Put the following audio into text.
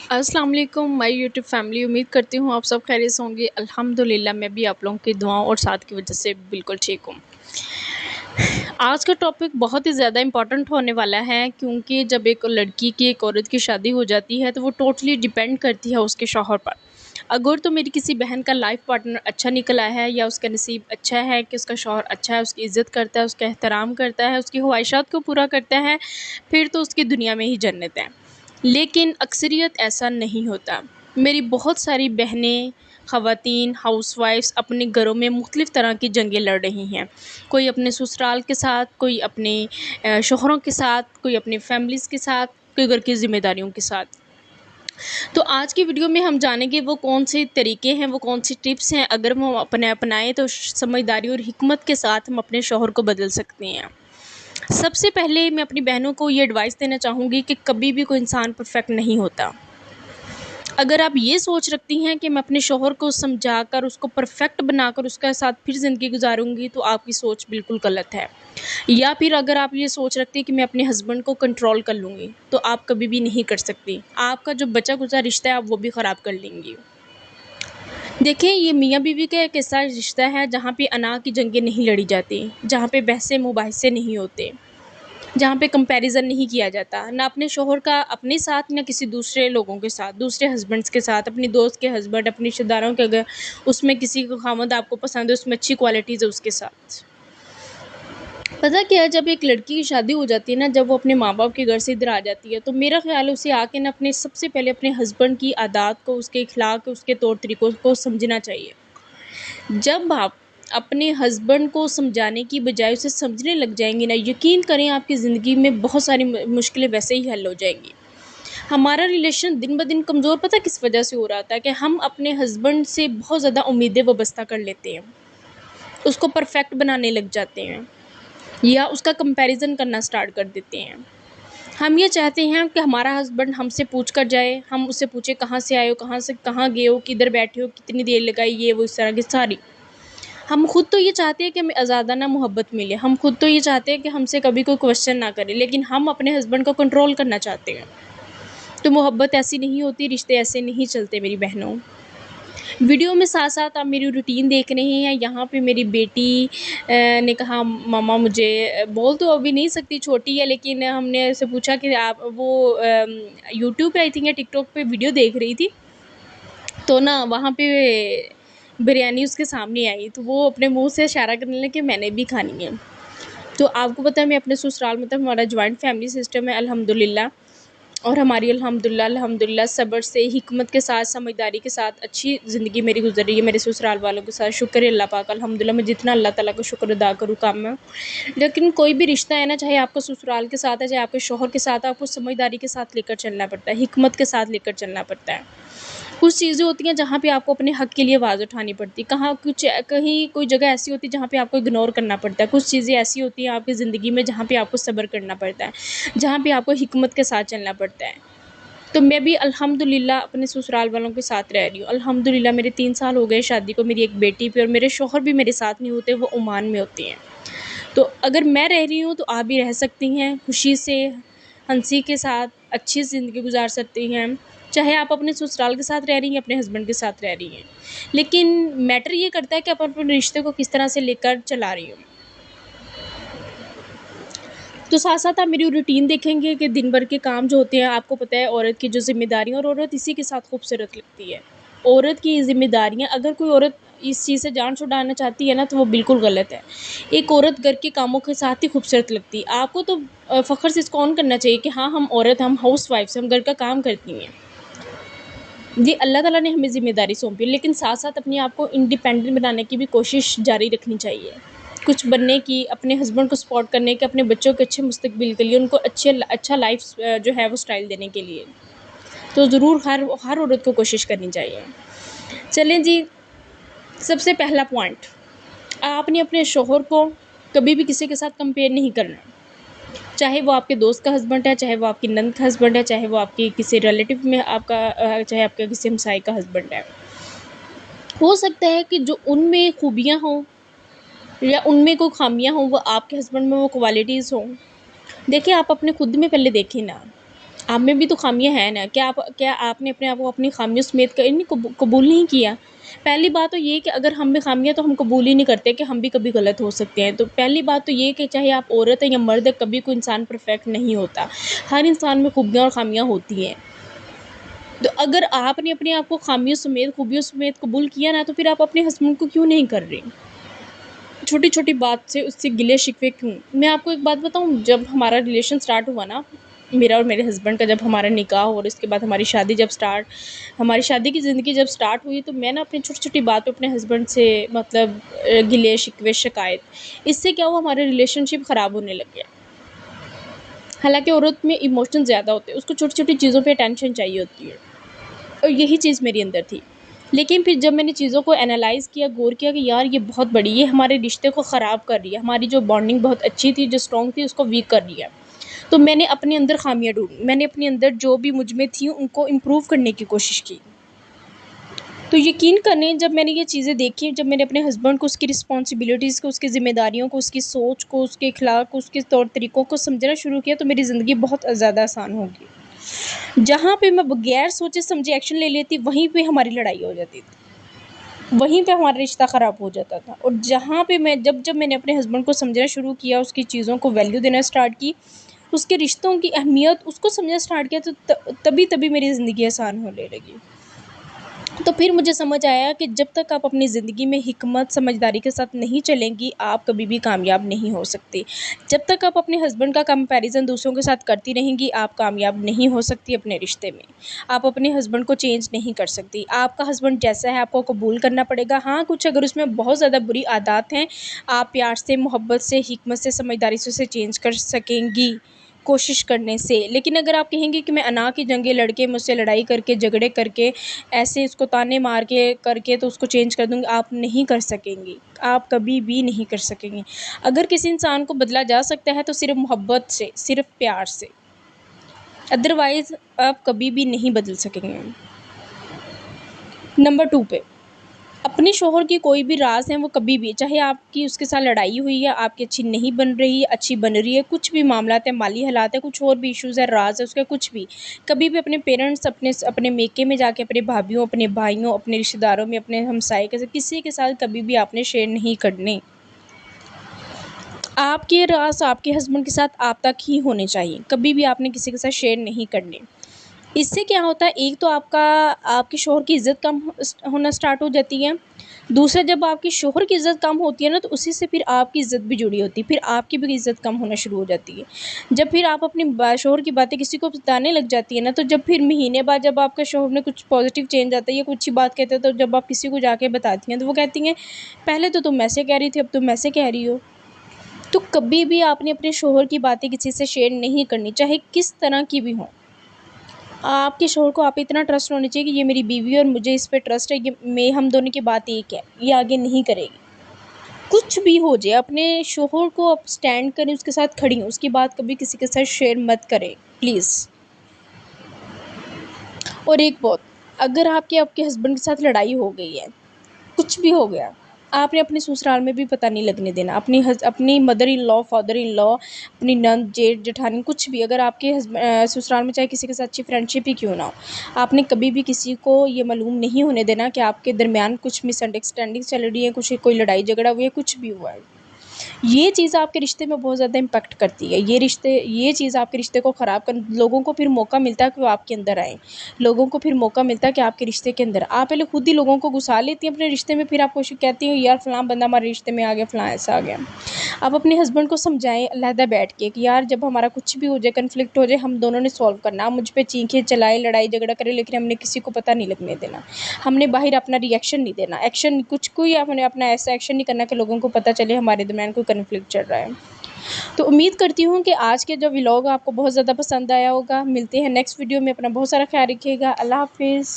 अस्सलाम वालेकुम my YouTube family. उम्मीद करती हूँ आप सब खैरियत से होंगे। अल्हम्दुलिल्लाह मैं भी आप लोगों की दुआओं और साथ की वजह से बिल्कुल ठीक हूँ। आज का टॉपिक बहुत ही ज़्यादा इम्पोर्टेंट होने वाला है, क्योंकि जब एक लड़की की एक औरत की शादी हो जाती है तो वो टोटली डिपेंड करती है उसके शौहर पर। अगर तो मेरी किसी बहन का लाइफ पार्टनर अच्छा निकला है या उसका नसीब अच्छा है कि उसका शौहर अच्छा है, उसकी इज़्ज़त करता है, उसका एहतराम करता है, उसकी ख्वाहिशात को पूरा करता है, फिर तो उसकी दुनिया में ही जन्नत है। लेकिन अक्सरियत ऐसा नहीं होता। मेरी बहुत सारी बहनें, ख़वातीन, हाउसवाइफ़्स अपने घरों में मुख्तलिफ़ तरह की जंगें लड़ रही हैं। कोई अपने ससुराल के साथ, कोई अपने शौहरों के साथ, कोई अपनी फैमिलीज़ के साथ, कोई घर की ज़िम्मेदारियों के साथ। तो आज की वीडियो में हम जानेंगे वो कौन से तरीके हैं, वो कौन सी टिप्स हैं, अगर वो अपनाएँ तो समझदारी और हिकमत के साथ हम अपने शौहर को बदल सकते हैं। सबसे पहले मैं अपनी बहनों को ये एडवाइस देना चाहूँगी कि कभी भी कोई इंसान परफेक्ट नहीं होता। अगर आप ये सोच रखती हैं कि मैं अपने शौहर को समझाकर, उसको परफेक्ट बनाकर उसके साथ फिर ज़िंदगी गुज़ारूँगी, तो आपकी सोच बिल्कुल गलत है। या फिर अगर आप ये सोच रखती हैं कि मैं अपने हस्बैंड को कंट्रोल कर लूँगी, तो आप कभी भी नहीं कर सकती। आपका जो बचा-खुचा रिश्ता है, आप वो भी ख़राब कर लेंगी। देखिए, ये मियाँ-बीवी का एक ऐसा रिश्ता है जहाँ पे अना की जंगें नहीं लड़ी जाती, जहाँ पे बहसे-मुबाहिसे नहीं होते। जहाँ पे कंपैरिज़न नहीं किया जाता, ना अपने शौहर का अपने साथ, ना किसी दूसरे लोगों के साथ, दूसरे हस्बैंड्स के साथ, अपनी दोस्त के हस्बैंड, अपने रिश्तेदारों के अगर उसमें किसी को ख़ामद आपको पसंद है, उसमें अच्छी क्वालिटीज़ है उसके साथ। पता क्या है, जब एक लड़की की शादी हो जाती है ना, जब वो अपने माँ-बाप के घर से इधर आ जाती है, तो मेरा ख़्याल है उसे आके ना अपने सबसे पहले अपने हस्बैंड की आदत को, उसके अखलाक, उसके तौर-तरीकों को समझना चाहिए। जब आप अपने हस्बैंड को समझाने की बजाय उसे समझने लग जाएँगी ना, यकीन करें आपकी ज़िंदगी में बहुत सारी मुश्किलें वैसे ही हल हो जाएँगी। हमारा रिलेशन दिन ब दिन कमज़ोर पता किस वजह से हो रहा था कि हम अपने हस्बैंड से बहुत ज़्यादा उम्मीदें वाबस्ता कर लेते हैं। उसको परफ़ेक्ट बनाने लग जाते हैं या उसका कंपैरिज़न करना स्टार्ट कर देते हैं। हम ये चाहते हैं कि हमारा हस्बैंड हमसे पूछ कर जाए, हम उससे पूछें कहाँ से आए हो, कहाँ से कहाँ गए हो, किधर बैठे हो, कितनी देर लगाई, ये वो इस तरह की सारी। हम खुद तो ये चाहते हैं कि हमें आज़ादाना मोहब्बत मिले, हम खुद तो ये चाहते हैं कि हमसे कभी कोई क्वेश्चन ना करे, लेकिन हम अपने हस्बैंड को कंट्रोल करना चाहते हैं। तो मोहब्बत ऐसी नहीं होती, रिश्ते ऐसे नहीं चलते मेरी बहनों। वीडियो में साथ-साथ आप मेरी रूटीन देख रहे हैं, यहाँ पे मेरी बेटी ने कहा मम्मा मुझे बोल तो अभी नहीं सकती, छोटी है, लेकिन हमने उससे पूछा कि आप वो यूट्यूब पे आई थिंक या टिकटॉक पे वीडियो देख रही थी, तो ना वहाँ पे बिरयानी उसके सामने आई, तो वो अपने मुँह से इशारा करने लगी कि मैंने भी खानी है। तो आपको पता है मैं अपने ससुराल मतलब हमारा जॉइंट फैमिली सिस्टम है अल्हम्दुलिल्लाह, और हमारी अल्हम्दुलिल्लाह अल्हम्दुलिल्लाह सब्र से, हिकमत के साथ, समझदारी के साथ अच्छी ज़िंदगी मेरी गुज़र रही है मेरे ससुराल वालों के साथ। शुक्र है अल्लाह पाक, अल्हम्दुलिल्लाह मैं जितना अल्लाह ताला का शुक्र अदा करूँ कम है। लेकिन कोई भी रिश्ता है ना, चाहे आपका ससुराल के साथ है, चाहे आपके शौहर के साथ है, आपको समझदारी के साथ लेकर चलना पड़ता है, हिकमत के साथ लेकर चलना पड़ता है। कुछ चीज़ें होती हैं जहाँ पे आपको अपने हक़ के लिए आवाज़ उठानी पड़ती है। कहीं कोई जगह ऐसी होती है जहाँ पे आपको इग्नोर करना पड़ता है। कुछ चीज़ें ऐसी होती हैं आपकी ज़िंदगी में जहाँ पे आपको सब्र करना पड़ता है, जहाँ पे आपको हिकमत के साथ चलना पड़ता है। तो मैं भी अल्हम्दुलिल्लाह अपने ससुराल वालों के साथ रह रही हूँ। अल्हम्दुलिल्लाह मेरे 3 साल हो गए शादी को, मेरी एक बेटी भी, और मेरे शौहर भी मेरे साथ नहीं होते, वो ओमान में होते हैं। तो अगर मैं रह रही हूँ तो आप भी रह सकती हैं, खुशी से, हँसी के साथ अच्छी ज़िंदगी गुज़ार सकती हैं। चाहे आप अपने ससुराल के साथ रह रही हैं, अपने हस्बैंड के साथ रह रही हैं। लेकिन मैटर ये करता है कि आप अपने रिश्ते को किस तरह से लेकर चला रही हो। तो साथ-साथ आप मेरी रूटीन देखेंगे कि दिन भर के काम जो होते हैं, आपको पता है औरत की जो ज़िम्मेदारियाँ, और औरत इसी के साथ खूबसूरत लगती है। औरत की ज़िम्मेदारियाँ, अगर कोई औरत इस चीज़ से जान छुड़ाना चाहती है ना, तो वो बिल्कुल गलत है। एक औरत घर के कामों के साथ ही खूबसूरत लगती है। आपको तो फ़ख्र से इसको ऑन करना चाहिए कि हाँ, हम औरत, हम हाउसवाइफ़्स, हम घर का काम करती हैं। जी, अल्लाह ताला ने हमें ज़िम्मेदारी सौंपी है, लेकिन साथ-साथ अपने आप को इंडिपेंडेंट बनाने की भी कोशिश जारी रखनी चाहिए। कुछ बनने की, अपने हस्बैंड को सपोर्ट करने की, अपने बच्चों के अच्छे मुस्तकबिल के लिए, उनको अच्छा लाइफ़ जो है वो स्टाइल देने के लिए। तो ज़रूर हर औरत को कोशिश करनी चाहिए। चलें जी, सबसे पहला पॉइंट, आपने अपने शौहर को कभी भी किसी के साथ कंपेयर नहीं करना। चाहे वो आपके दोस्त का हस्बैंड है, चाहे वो आपकी नंद का हस्बैंड है, चाहे वो आपकी किसी रिलेटिव में आपका चाहे आपके किसी हमसाये का हस्बैंड है। हो सकता है कि जो उनमें खूबियाँ हों या उनमें कोई ख़ामियाँ हों, वो आपके हस्बैंड में वो क्वालिटीज़ हों। देखिए, आप अपने खुद में पहले देखें ना। आप में भी तो ख़ामियाँ हैं ना, क्या आपने अपने आप को अपनी ख़ामियों समेत नहीं कबूल नहीं किया? पहली बात तो ये कि अगर हम में ख़ामियाँ तो हम कबूल ही नहीं करते कि हम भी कभी गलत हो सकते हैं। तो पहली बात तो ये कि चाहे आप औरत हैं या मर्द हैं, कभी कोई इंसान परफ़ेक्ट नहीं होता। हर इंसान में खूबियाँ और ख़ामियाँ होती हैं। तो अगर आपने अपने आप को ख़ामियों समेत, खूबियों समेत कबूल किया ना, तो फिर आप अपने हस्बैंड को क्यों नहीं कर रही? छोटी-छोटी बात से उससे गिले-शिकवे क्यों? मैं आपको एक बात बताऊँ, जब हमारा रिलेशन स्टार्ट हुआ ना, मेरा और मेरे हस्बैंड का, जब हमारा निकाह और इसके बाद हमारी शादी की ज़िंदगी जब स्टार्ट हुई, तो मैं ना अपनी छोटी-छोटी बात पे अपने हस्बैंड से मतलब गिले-शिकवे, शिकायत, इससे क्या हुआ, हमारे रिलेशनशिप ख़राब होने लग गया। हालाँकि औरत में इमोशन ज़्यादा होते हैं, उसको छोटी-छोटी चीज़ों पे अटेंशन चाहिए होती है। और यही चीज़ मेरे अंदर थी। लेकिन फिर जब मैंने चीज़ों को एनालाइज़ किया, गौर किया कि यार ये बहुत बड़ी, ये हमारे रिश्ते को ख़राब कर रही है, हमारी जो बॉन्डिंग बहुत अच्छी थी, जो स्ट्रॉन्ग थी, उसको वीक कर रही है। तो मैंने अपने अंदर ख़ामियाँ ढूँढी, मैंने अपने अंदर जो भी मुझ में थी उनको इम्प्रूव करने की कोशिश की। तो यकीन करें, जब मैंने ये चीज़ें देखी, जब मैंने अपने हस्बैंड को, उसकी रिस्पॉन्सिबिलिटीज़ को, उसकी ज़िम्मेदारियों को, उसकी सोच को, उसके अखलाक को, उसके तौर तरीकों को समझना शुरू किया, तो मेरी ज़िंदगी बहुत ज़्यादा आसान हो गई। जहाँ पे मैं बगैर सोचे समझे एक्शन ले लेती, वहीं पे हमारी लड़ाई हो जाती थी। वहीं पे हमारा रिश्ता ख़राब हो जाता था। और जहाँ पे मैं जब मैंने अपने हस्बैंड को समझना शुरू किया, उसकी चीज़ों को वैल्यू देना स्टार्ट की, उसके रिश्तों की अहमियत उसको समझना स्टार्ट किया, तो तभी मेरी ज़िंदगी आसान होने लगी। तो फिर मुझे समझ आया कि जब तक आप अपनी ज़िंदगी में हिकमत, समझदारी के साथ नहीं चलेंगी, आप कभी भी कामयाब नहीं हो सकती। जब तक आप अपने हस्बैंड का कंपैरिज़न दूसरों के साथ करती रहेंगी, आप कामयाब नहीं हो सकती अपने रिश्ते में। आप अपने हस्बैंड को चेंज नहीं कर सकती। आपका हस्बैंड जैसा है, आपको कबूल करना पड़ेगा। हाँ, कुछ अगर उसमें बहुत ज़्यादा बुरी आदत हैं, आप प्यार से, मोहब्बत से, हिकमत से, समझदारी से उसे चेंज कर सकेंगी, कोशिश करने से। लेकिन अगर आप कहेंगे कि मैं अना की जंगें लड़ के, मुझसे लड़ाई करके, झगड़े करके, ऐसे उसको ताने मार के करके तो उसको चेंज कर दूँगी, आप नहीं कर सकेंगी। आप कभी भी नहीं कर सकेंगी। अगर किसी इंसान को बदला जा सकता है तो सिर्फ़ मोहब्बत से, सिर्फ़ प्यार से। अदरवाइज़ आप कभी भी नहीं बदल सकेंगे। नंबर 2 पे, अपने शौहर की कोई भी राज़ है, वो कभी भी, चाहे आपकी उसके साथ लड़ाई हुई है, आपकी अच्छी नहीं बन रही है, अच्छी बन रही है, कुछ भी मामलात है, माली हालात है, कुछ और भी इश्यूज़ है, राज़ है उसका, कुछ भी, कभी भी अपने पेरेंट्स, अपने मेके में जाके, अपने भाभीयों, अपने भाइयों, अपने रिश्तेदारों में, अपने हमसाये के साथ, किसी के साथ कभी भी आपने शेयर नहीं करने। आपके राज़ आपके हस्बैंड के साथ आप तक ही होने चाहिए, कभी भी आपने किसी के साथ शेयर नहीं करने। इससे क्या होता है, एक तो आपके शौहर की इज़्ज़त कम होना स्टार्ट हो जाती है। दूसरा, जब आपके शौहर की इज़्ज़त कम होती है ना, तो उसी से फिर आपकी इज़्ज़त भी जुड़ी होती है, फिर आपकी भी इज़्ज़त कम होना शुरू हो जाती है। जब फिर आप अपने शौहर की बातें किसी को बताने लग जाती है ना, तो जब फिर महीने बाद जब आपके शौहर में कुछ पॉज़िटिव चेंज आता है या कुछ अच्छी बात कहते हैं, तो जब आप किसी को जाके बताती हैं, तो वो कहती हैं, पहले तो तुम ऐसे कह रही थी, अब तुम ऐसे कह रही हो। तो कभी भी आपने अपने शौहर की बातें किसी से शेयर नहीं करनी, चाहे किस तरह की भी हों। आपके शौहर को आप पे इतना ट्रस्ट होना चाहिए कि ये मेरी बीवी है और मुझे इस पे ट्रस्ट है, ये मैं हम दोनों की बात एक है, ये आगे नहीं करेगी। कुछ भी हो जाए, अपने शौहर को आप स्टैंड करें, उसके साथ खड़ी हों, उसकी बात कभी किसी के साथ शेयर मत करें, प्लीज़। और एक बात, अगर आपके हस्बैंड के साथ लड़ाई हो गई है, कुछ भी हो गया, आपने अपने ससुराल में भी पता नहीं लगने देना। अपनी mother in law, father in law, अपनी नंद, जेठ, जेठानी, कुछ भी, अगर आपके ससुराल में चाहे किसी के साथ अच्छी फ्रेंडशिप ही क्यों ना हो, आपने कभी भी किसी को ये मालूम नहीं होने देना कि आपके दरमियान कुछ मिसअंडरस्टैंडिंग चल रही है, कोई लड़ाई झगड़ा हुई है, कुछ भी हुआ है। ये चीज़ आपके रिश्ते में बहुत ज़्यादा इम्पैक्ट करती है। ये चीज़ आपके रिश्ते को ख़राब कर, लोगों को फिर मौका मिलता है कि वो आपके अंदर आएँ। लोगों को फिर मौका मिलता है कि आपके रिश्ते के अंदर, आप पहले खुद ही लोगों को घुसा लेती हैं अपने रिश्ते में, फिर आप कुछ कहती हो, यार फलाँ बंदा हमारे रिश्ते में आ गया, फलाँ ऐसा आ गया। आप अपने हस्बैंड को समझाएँ अलहदा बैठ के कि यार जब हमारा कुछ भी हो जाए, कॉन्फ्लिक्ट हो जाए, हम दोनों ने सॉल्व करना। आप मुझ पे चीखें चलाएँ, लड़ाई झगड़ा करें, लेकिन हमने किसी को पता नहीं लगने देना। हमने बाहर अपना रिएक्शन नहीं देना, एक्शन कुछ कोई आपने अपना ऐसा एक्शन नहीं करना कि लोगों को पता चले हमारे दरमियान कोई कॉन्फ्लिक्ट चल रहा है। तो उम्मीद करती हूँ कि आज के जो व्लॉग आपको बहुत ज़्यादा पसंद आया होगा। मिलते हैं नेक्स्ट वीडियो में, अपना बहुत सारा ख्याल रखिएगा। अल्लाह हाफ़िज़।